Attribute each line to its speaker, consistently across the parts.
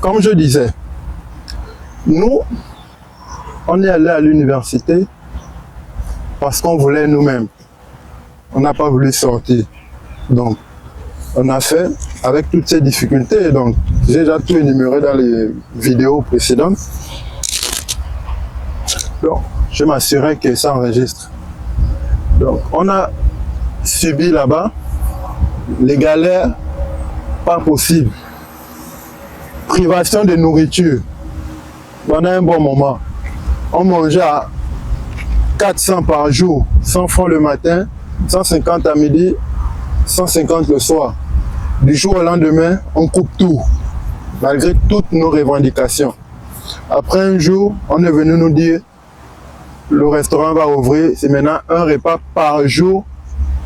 Speaker 1: comme je disais, nous, on est allé à l'université parce qu'on voulait nous-mêmes. On n'a pas voulu sortir. Donc, on a fait avec toutes ces difficultés. Donc, j'ai déjà tout énuméré dans les vidéos précédentes. Donc, je m'assurais que ça enregistre. Donc, on a subi là-bas les galères pas possibles. Privation de nourriture pendant un bon moment. On mangeait à 400 par jour, 100 francs le matin, 150 à midi, 150 le soir. Du jour au lendemain, on coupe tout, malgré toutes nos revendications. Après un jour, on est venu nous dire le restaurant va ouvrir, c'est maintenant un repas par jour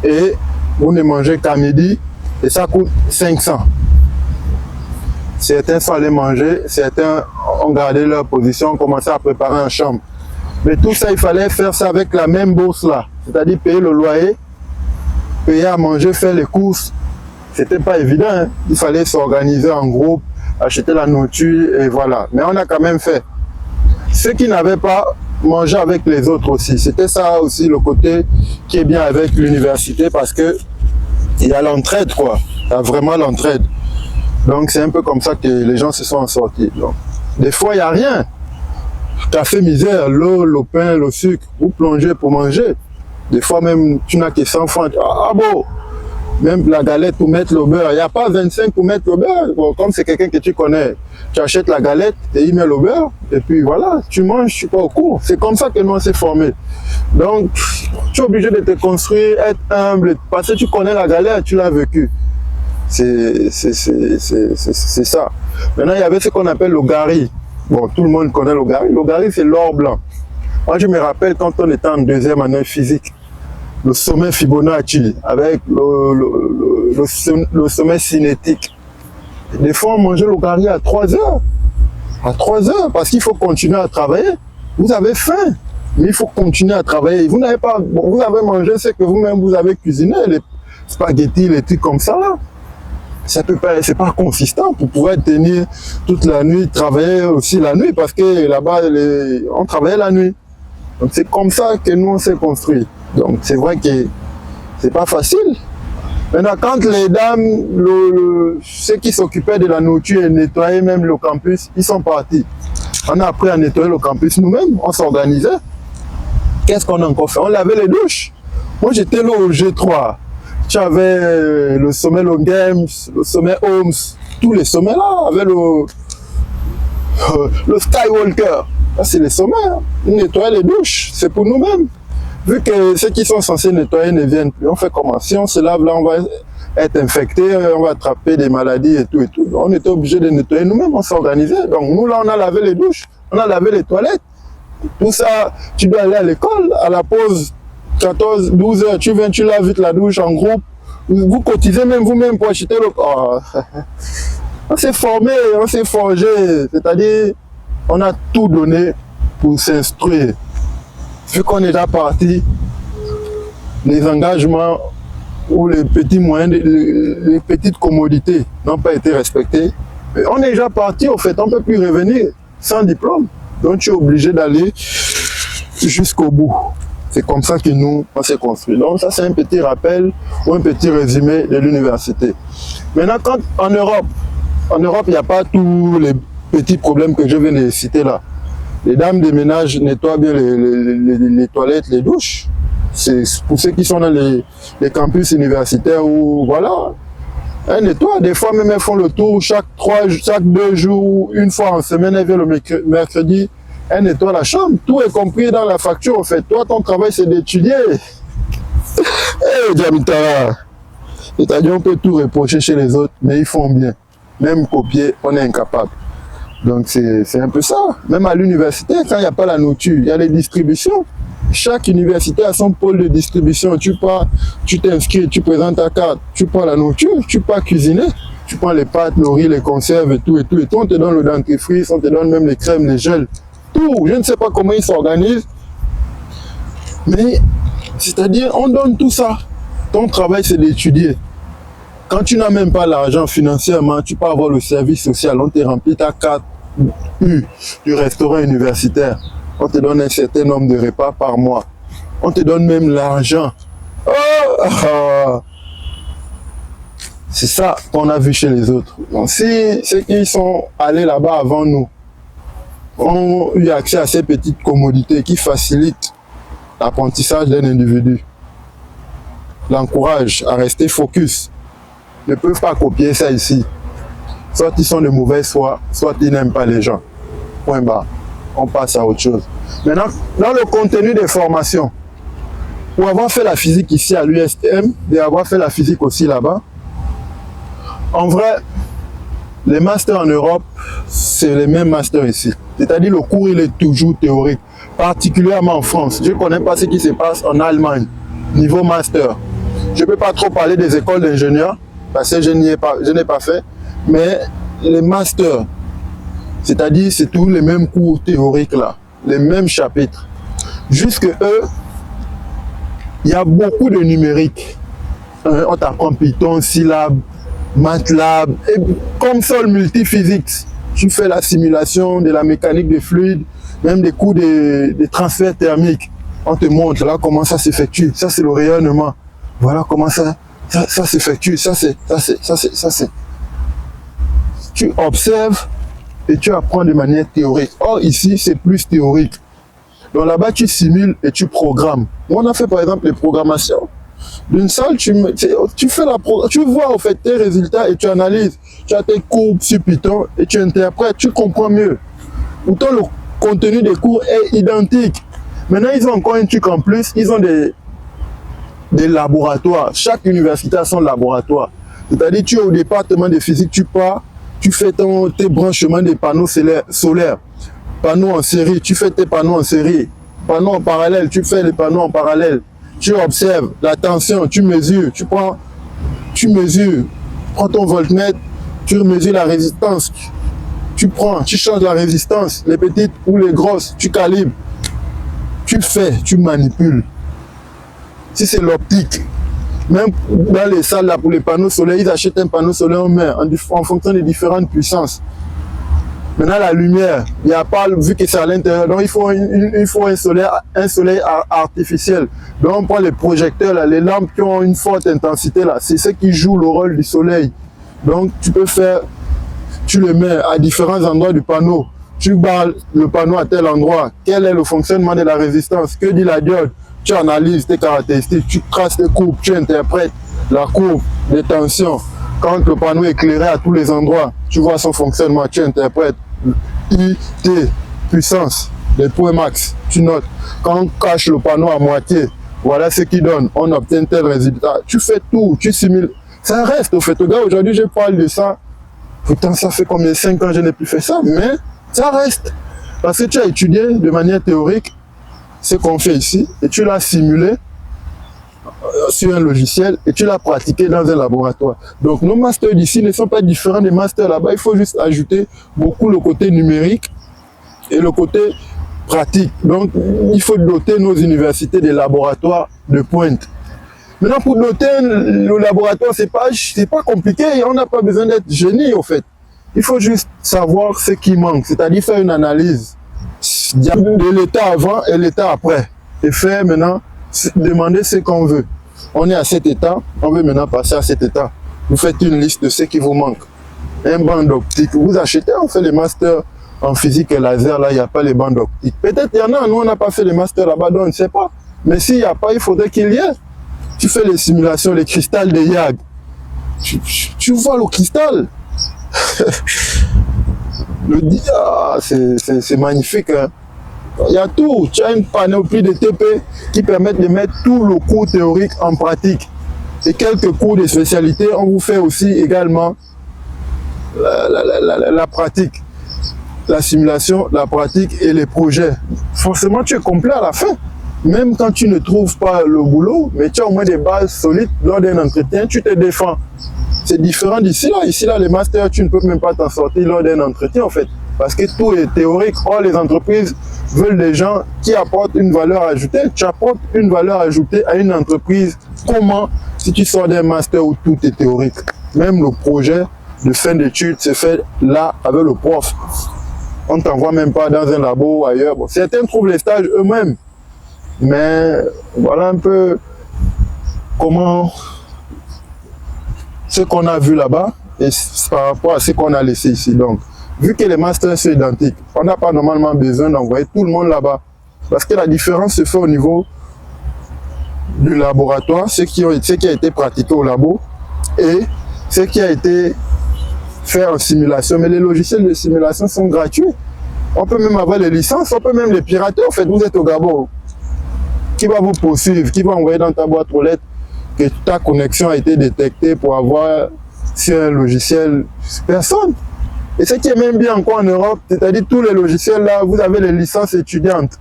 Speaker 1: et vous ne mangez qu'à midi et ça coûte 500. Certains sont allés manger, certains ont gardé leur position, ont commencé à préparer en chambre. Mais tout ça, il fallait faire ça avec la même bourse là, c'est-à-dire payer le loyer, payer à manger, faire les courses. C'était pas évident, hein. Il fallait s'organiser en groupe, acheter la nourriture et voilà. Mais on a quand même fait. Ceux qui n'avaient pas mangé avec les autres aussi, c'était ça aussi le côté qui est bien avec l'université parce que il y a l'entraide quoi, il y a vraiment l'entraide. Donc c'est un peu comme ça que les gens se sont sortis. Donc, des fois il n'y a rien. Café misère, l'eau, le pain, le sucre, vous plongez pour manger. Des fois même tu n'as que 100 francs. Ah bon, même la galette pour mettre le beurre, il n'y a pas 25 pour mettre le beurre. Bon, comme c'est quelqu'un que tu connais, tu achètes la galette et il met le beurre, et puis voilà, tu manges, tu pars au cours. C'est comme ça que nous on s'est formés. Donc, tu es obligé de te construire, être humble, parce que tu connais la galère, tu l'as vécu. C'est ça. Maintenant, il y avait ce qu'on appelle le gari. Bon, tout le monde connaît le gari. Le gari, c'est l'or blanc. Moi, je me rappelle quand on était en deuxième année physique, le sommet Fibonacci avec le sommet cinétique. Des fois, on mangeait le gari à 3 heures. À 3 heures, parce qu'il faut continuer à travailler. Vous avez faim, mais il faut continuer à travailler. Vous n'avez pas, bon, vous avez mangé ce que vous-même vous avez cuisiné, les spaghettis, les trucs comme ça là. C'est pas consistant pour pouvoir tenir toute la nuit, travailler aussi la nuit, parce que là-bas, on travaillait la nuit. Donc c'est comme ça que nous on s'est construit. Donc c'est vrai que c'est pas facile. Maintenant, quand les dames, ceux qui s'occupaient de la nourriture et nettoyaient même le campus, ils sont partis. On a appris à nettoyer le campus nous-mêmes, on s'organisait. Qu'est-ce qu'on a encore fait? On lavait les douches. Moi j'étais là au G3. Tu avais le sommet Long Games, le sommet Holmes, tous les sommets là, avec le Skywalker. Là, c'est les sommets. Hein. Nettoyer les douches, c'est pour nous-mêmes. Vu que ceux qui sont censés nettoyer ne viennent plus, on fait comment? Si on se lave là, on va être infecté, on va attraper des maladies et tout et tout. On était obligé de nettoyer nous-mêmes, on s'organisait. Donc nous là, on a lavé les douches, on a lavé les toilettes. Tout ça, tu dois aller à l'école, à la pause. 14, 12 heures, tu viens, tu laves vite la douche en groupe. Vous cotisez même vous-même pour acheter le... Oh. On s'est formé, on s'est forgé. C'est-à-dire, on a tout donné pour s'instruire. Vu qu'on est déjà parti, les engagements ou les petits moyens, les petites commodités n'ont pas été respectés. Mais on est déjà parti, au fait, on ne peut plus revenir sans diplôme. Donc tu es obligé d'aller jusqu'au bout. C'est comme ça que nous, on s'est construit. Donc ça, c'est un petit rappel ou un petit résumé de l'université. Maintenant, quand en Europe, il n'y a pas tous les petits problèmes que je viens de citer là. Les dames de ménage nettoient bien les toilettes, les douches. C'est pour ceux qui sont dans les campus universitaires où, voilà, elles nettoient. Des fois, même elles font le tour chaque 2 jours, une fois en semaine, elles viennent le mercredi. Elle nettoie la chambre, tout est compris dans la facture en fait. Toi, ton travail c'est d'étudier. Eh, Djamitara, c'est-à-dire on peut tout reprocher chez les autres, mais ils font bien. Même copier, on est incapable. Donc c'est un peu ça. Même à l'université, quand il n'y a pas la nourriture, il y a les distributions. Chaque université a son pôle de distribution. Tu pars, tu t'inscris, tu présentes ta carte, tu prends la nourriture, tu pars cuisiner. Tu prends les pâtes, le riz, les conserves et tout et tout. Et tout, on te donne le dentifrice, on te donne même les crèmes, les gels. Tout, je ne sais pas comment ils s'organisent, mais c'est-à-dire on donne tout ça. Ton travail c'est d'étudier. Quand tu n'as même pas l'argent financièrement, tu peux avoir le service social. On te remplit ta carte U du restaurant universitaire. On te donne un certain nombre de repas par mois. On te donne même l'argent. C'est ça qu'on a vu chez les autres. Donc, si ceux qui sont allés là-bas avant nous ont eu accès à ces petites commodités qui facilitent l'apprentissage d'un individu, l'encouragent à rester focus, ne peuvent pas copier ça ici. Soit ils sont de mauvaise foi, soit ils n'aiment pas les gens. Point barre. On passe à autre chose. Maintenant, dans le contenu des formations, pour avoir fait la physique ici à l'USM et avoir fait la physique aussi là-bas, en vrai, les masters en Europe, c'est les mêmes masters ici. C'est-à-dire le cours, il est toujours théorique, particulièrement en France. Je ne connais pas ce qui se passe en Allemagne, niveau master. Je ne peux pas trop parler des écoles d'ingénieurs, parce que je n'ai pas fait, mais les masters, c'est-à-dire c'est tous les mêmes cours théoriques là, les mêmes chapitres. Jusque eux, il y a beaucoup de numérique. On t'apprend Python, syllabes, MATLAB, et comme ça le multiphysique. Tu fais la simulation de la mécanique des fluides, même des cours de transfert thermique. On te montre là comment ça s'effectue. Ça c'est le rayonnement. Voilà comment ça s'effectue. Ça c'est. Tu observes et tu apprends de manière théorique. Or ici c'est plus théorique. Donc là-bas tu simules et tu programmes. On a fait par exemple les programmations. D'une salle, tu vois en fait tes résultats et tu analyses. Tu as tes courbes sur Python et tu interprètes, tu comprends mieux. Pourtant, le contenu des cours est identique. Maintenant, ils ont encore un truc en plus, ils ont des laboratoires. Chaque université a son laboratoire. C'est-à-dire, tu es au département de physique, tu pars, tu fais tes branchements des panneaux solaires. Panneaux en série, tu fais tes panneaux en série. Panneaux en parallèle, tu fais les panneaux en parallèle. Tu observes la tension, tu mesures, prends ton voltmètre, tu mesures la résistance, tu changes la résistance, les petites ou les grosses, tu calibres, tu manipules. Si c'est l'optique, même dans les salles là pour les panneaux solaires, ils achètent un panneau solaire en main en fonction des différentes puissances. Maintenant, la lumière, il n'y a pas, vu que c'est à l'intérieur, donc il faut un soleil artificiel. Donc on prend les projecteurs, là, les lampes qui ont une forte intensité, là, c'est ce qui joue le rôle du soleil. Donc tu le mets à différents endroits du panneau. Tu barres le panneau à tel endroit. Quel est le fonctionnement de la résistance? Que dit la diode? Tu analyses tes caractéristiques, tu traces tes courbes, tu interprètes la courbe des tensions. Quand le panneau est éclairé à tous les endroits, tu vois son fonctionnement, tu interprètes I, T, puissance, les points max, tu notes. Quand on cache le panneau à moitié, voilà ce qui donne, on obtient tel résultat. Tu fais tout, tu simules. Ça reste au fait. Regarde, aujourd'hui je parle de ça. Pourtant ça fait combien 5 ans que je n'ai plus fait ça, mais ça reste. Parce que tu as étudié de manière théorique ce qu'on fait ici et tu l'as simulé sur un logiciel et tu l'as pratiqué dans un laboratoire. Donc nos masters d'ici ne sont pas différents des masters là-bas. Il faut juste ajouter beaucoup le côté numérique et le côté pratique. Donc il faut doter nos universités des laboratoires de pointe. Maintenant pour doter le laboratoire, c'est pas compliqué, on n'a pas besoin d'être génie au fait. Il faut juste savoir ce qui manque, c'est-à-dire faire une analyse de l'état avant et l'état après. Et faire maintenant, demander ce qu'on veut. On est à cet état, on veut maintenant passer à cet état. Vous faites une liste de ce qui vous manque. Un banc d'optique, vous achetez, on fait les masters en physique et laser, là, il n'y a pas les bancs d'optique. Peut-être il y en a, nous on n'a pas fait les masters là-bas, donc on ne sait pas. Mais s'il n'y a pas, il faudrait qu'il y ait. Tu fais les simulations, les cristals de YAG. Tu vois le cristal. C'est magnifique. Hein? Il y a tout. Tu as une panoplie de TP qui permettent de mettre tout le cours théorique en pratique. Et quelques cours de spécialité, on vous fait aussi également la pratique. La simulation, la pratique et les projets. Forcément, tu es complet à la fin. Même quand tu ne trouves pas le boulot, mais tu as au moins des bases solides lors d'un entretien, tu te défends. C'est différent d'ici là. Ici là, les masters, tu ne peux même pas t'en sortir lors d'un entretien en fait. Parce que tout est théorique. Or, les entreprises veulent des gens qui apportent une valeur ajoutée. Tu apportes une valeur ajoutée à une entreprise. Comment si tu sors d'un master où tout est théorique? Même le projet de fin d'études se fait là avec le prof. On ne t'envoie même pas dans un labo ou ailleurs. Bon, certains trouvent les stages eux-mêmes. Mais voilà un peu comment ce qu'on a vu là-bas et par rapport à ce qu'on a laissé ici. Donc, vu que les masters sont identiques, on n'a pas normalement besoin d'envoyer tout le monde là-bas. Parce que la différence se fait au niveau du laboratoire, ce qui a été pratiqué au labo et ce qui a été fait en simulation. Mais les logiciels de simulation sont gratuits. On peut même avoir les licences, on peut même les pirater. En fait, vous êtes au Gabon. Qui va vous poursuivre, qui va envoyer dans ta boîte aux lettres que ta connexion a été détectée pour avoir sur un logiciel? Personne. Et ce qui est même bien encore en Europe, c'est-à-dire tous les logiciels là, vous avez les licences étudiantes.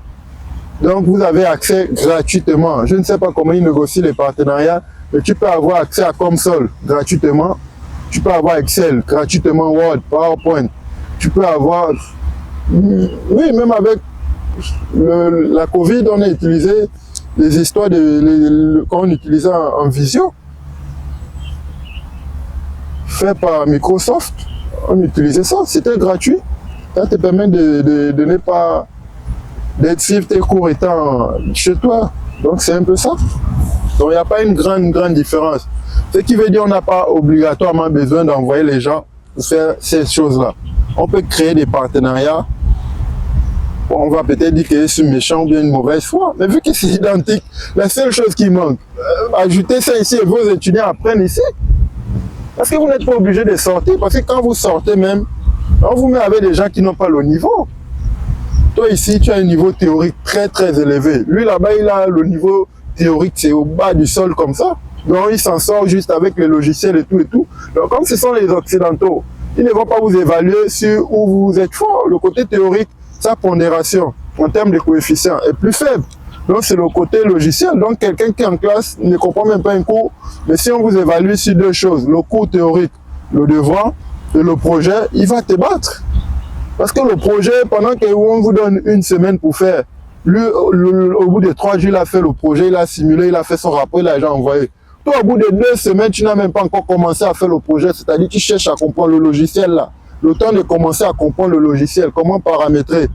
Speaker 1: Donc vous avez accès gratuitement. Je ne sais pas comment ils négocient les partenariats, mais tu peux avoir accès à Comsol gratuitement. Tu peux avoir Excel gratuitement, Word, PowerPoint. Tu peux avoir... Oui, même avec la Covid, on a utilisé les histoires qu'on utilisait en visio, fait par Microsoft. On utilisait ça, c'était gratuit. Ça te permet de ne pas suivre tes cours étant chez toi. Donc c'est un peu ça. Donc il n'y a pas une grande différence. Ce qui veut dire qu'on n'a pas obligatoirement besoin d'envoyer les gens pour faire ces choses-là. On peut créer des partenariats. On va peut-être dire que c'est méchant ou bien une mauvaise foi, mais vu que c'est identique, la seule chose qui manque, ajoutez ça ici et vos étudiants apprennent ici. Parce que vous n'êtes pas obligé de sortir, parce que quand vous sortez même, on vous met avec des gens qui n'ont pas le niveau. Toi ici, tu as un niveau théorique très élevé. Lui là-bas, il a le niveau théorique, c'est au bas du sol comme ça. Donc il s'en sort juste avec les logiciels et tout. Donc comme ce sont les occidentaux, ils ne vont pas vous évaluer sur où vous êtes fort. Le côté théorique, sa pondération en termes de coefficients est plus faible. Donc c'est le côté logiciel. Donc quelqu'un qui est en classe ne comprend même pas un cours. Mais si on vous évalue sur deux choses, le cours théorique, le devoir et le projet, il va te battre. Parce que le projet, pendant qu'on vous donne une semaine pour faire, lui, au bout de 3 jours, il a fait le projet, il a simulé, il a fait son rapport, il a déjà envoyé. Toi, au bout de 2 semaines, tu n'as même pas encore commencé à faire le projet. C'est-à-dire que tu cherches à comprendre le logiciel là. Le temps de commencer à comprendre le logiciel, comment paramétrer,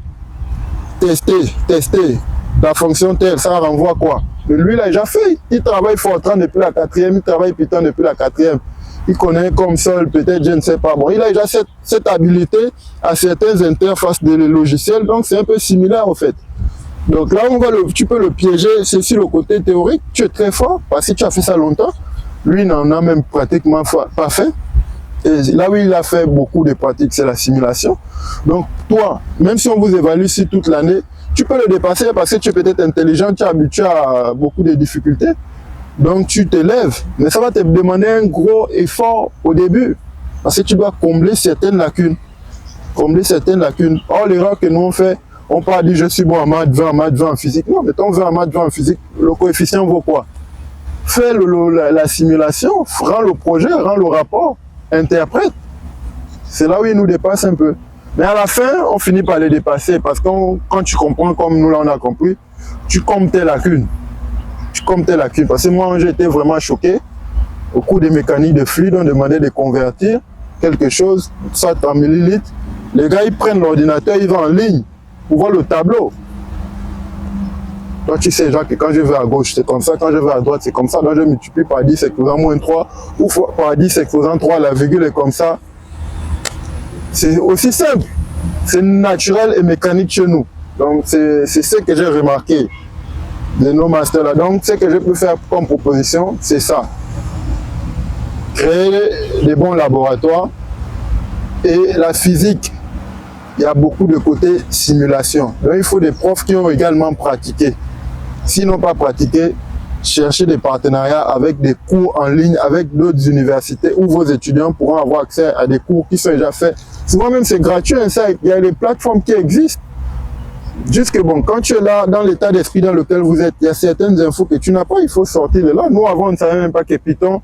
Speaker 1: tester, la fonction telle, ça renvoie quoi. Mais lui, il a déjà fait. Il travaille Fortran depuis la 4e, il travaille Python depuis la 4e. Il connaît comme seul, peut-être, je ne sais pas. Bon, il a déjà cette habilité à certaines interfaces de logiciels, donc c'est un peu similaire en fait. Donc là, tu peux le piéger, c'est sur le côté théorique, tu es très fort, parce que tu as fait ça longtemps. Lui, il n'en a même pratiquement pas fait. Et là où il a fait beaucoup de pratiques, c'est la simulation. Donc toi, même si on vous évalue sur toute l'année, tu peux le dépasser parce que tu es peut-être intelligent, tu es habitué à beaucoup de difficultés. Donc tu t'élèves, mais ça va te demander un gros effort au début, parce que tu dois combler certaines lacunes. Or, l'erreur que nous on fait, on part dire je suis bon en maths 20, en maths 20 en physique. Non, mettons 20 en maths 20 en physique, le coefficient vaut quoi? Fais la simulation, rends le projet, rends le rapport, interprète. C'est là où il nous dépasse un peu. Mais à la fin, on finit par les dépasser, parce que quand tu comprends comme nous là on a compris, tu combles tes lacunes. Parce que moi, j'ai été vraiment choqué au cours des mécaniques de fluide. On demandait de convertir quelque chose, soit en millilitres. Les gars, ils prennent l'ordinateur, ils vont en ligne pour voir le tableau. Toi, tu sais, Jacques, que quand je vais à gauche, c'est comme ça. Quand je vais à droite, c'est comme ça. Donc, je multiplie par 10 exposant moins 3 ou par 10 exposant 3. La virgule est comme ça. C'est aussi simple. C'est naturel et mécanique chez nous. Donc, c'est ce que j'ai remarqué de nos masters là. Donc, ce que je peux faire comme proposition, c'est ça. Créer des bons laboratoires. Et la physique, il y a beaucoup de côté simulation. Donc, il faut des profs qui ont également pratiqué. S'ils n'ont pas pratiqué, cherchez des partenariats avec des cours en ligne, avec d'autres universités où vos étudiants pourront avoir accès à des cours qui sont déjà faits. Souvent même, c'est gratuit, hein, ça. Il y a des plateformes qui existent. Juste que bon, quand tu es là, dans l'état d'esprit dans lequel vous êtes, il y a certaines infos que tu n'as pas, il faut sortir de là. Nous, avant, on ne savait même pas que Python,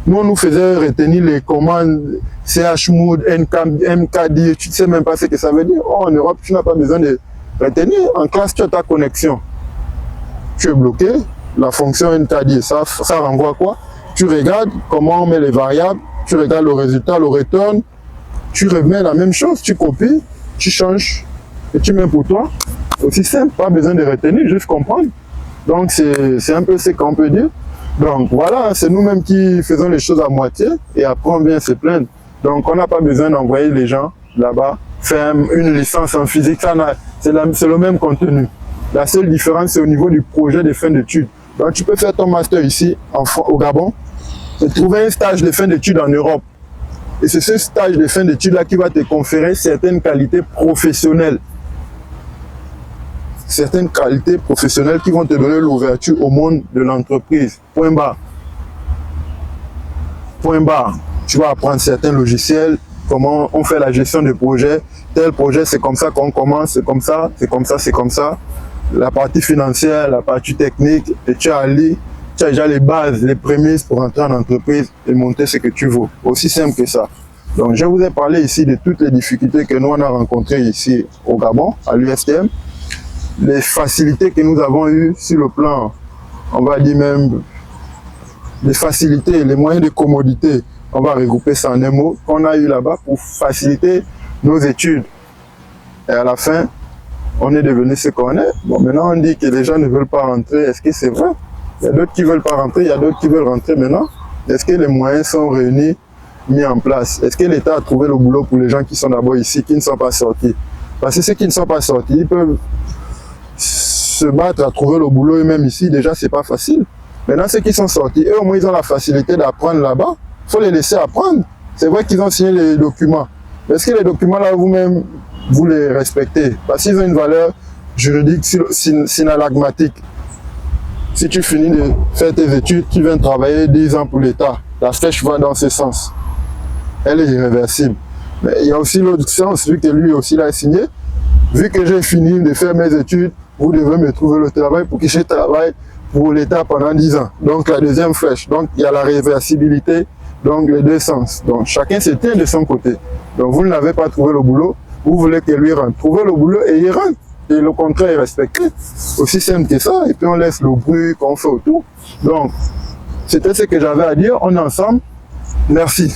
Speaker 1: nous, on nous faisait retenir les commandes chmod, mkdir, tu ne sais même pas ce que ça veut dire. Oh, en Europe, tu n'as pas besoin de retenir. En classe, tu as ta connexion. Tu es bloqué, la fonction mkdir, ça renvoie quoi? Tu regardes comment on met les variables, tu regardes le résultat, le return, tu remets la même chose, tu copies, tu changes et tu mets pour toi. Aussi simple, pas besoin de retenir, juste comprendre. Donc c'est un peu ce qu'on peut dire. Donc voilà, c'est nous-mêmes qui faisons les choses à moitié et après on vient se plaindre. Donc on n'a pas besoin d'envoyer les gens là-bas faire une licence en physique, c'est le même contenu. La seule différence c'est au niveau du projet de fin d'études. Donc tu peux faire ton master ici au Gabon et trouver un stage de fin d'études en Europe. Et c'est ce stage de fin d'études là qui va te conférer certaines qualités professionnelles. Certaines qualités professionnelles qui vont te donner l'ouverture au monde de l'entreprise. Point barre. Point barre. Tu vas apprendre certains logiciels, comment on fait la gestion de projet. Tel projet, c'est comme ça qu'on commence, c'est comme ça, c'est comme ça, c'est comme ça. La partie financière, la partie technique, et tu as déjà les bases, les prémices pour entrer en entreprise et monter ce que tu veux. Aussi simple que ça. Donc, je vous ai parlé ici de toutes les difficultés que nous on a rencontrées ici au Gabon, à l'USTM. Les facilités que nous avons eues sur le plan, on va dire même, les facilités, les moyens de commodité, on va regrouper ça en un mot, qu'on a eu là-bas pour faciliter nos études. Et à la fin, on est devenu ce qu'on est. Bon, maintenant on dit que les gens ne veulent pas rentrer. Est-ce que c'est vrai? Il y a d'autres qui ne veulent pas rentrer, il y a d'autres qui veulent rentrer maintenant. Est-ce que les moyens sont réunis, mis en place? Est-ce que l'État a trouvé le boulot pour les gens qui sont d'abord ici, qui ne sont pas sortis? Parce que ceux qui ne sont pas sortis, ils peuvent se battre à trouver le boulot eux-mêmes ici, déjà c'est pas facile. Maintenant ceux qui sont sortis, eux au moins ils ont la facilité d'apprendre là-bas, il faut les laisser apprendre. C'est vrai qu'ils ont signé les documents, mais est-ce que les documents là vous-même, vous les respectez? Parce qu'ils ont une valeur juridique synalagmatique. Si tu finis de faire tes études, tu viens travailler 10 ans pour l'État, la flèche va dans ce sens. Elle est irréversible. Mais il y a aussi l'autre sens, vu que lui aussi l'a signé. Vu que j'ai fini de faire mes études, vous devez me trouver le travail pour que je travaille pour l'État pendant 10 ans. Donc la deuxième flèche. Donc il y a la réversibilité, donc les deux sens. Donc chacun se tient de son côté. Donc vous n'avez pas trouvé le boulot, vous voulez que lui rentre. Trouvez le boulot et il rentre. Et le contrat est respecté. Aussi simple que ça. Et puis on laisse le bruit qu'on fait autour. Donc c'était ce que j'avais à dire. On est ensemble. Merci.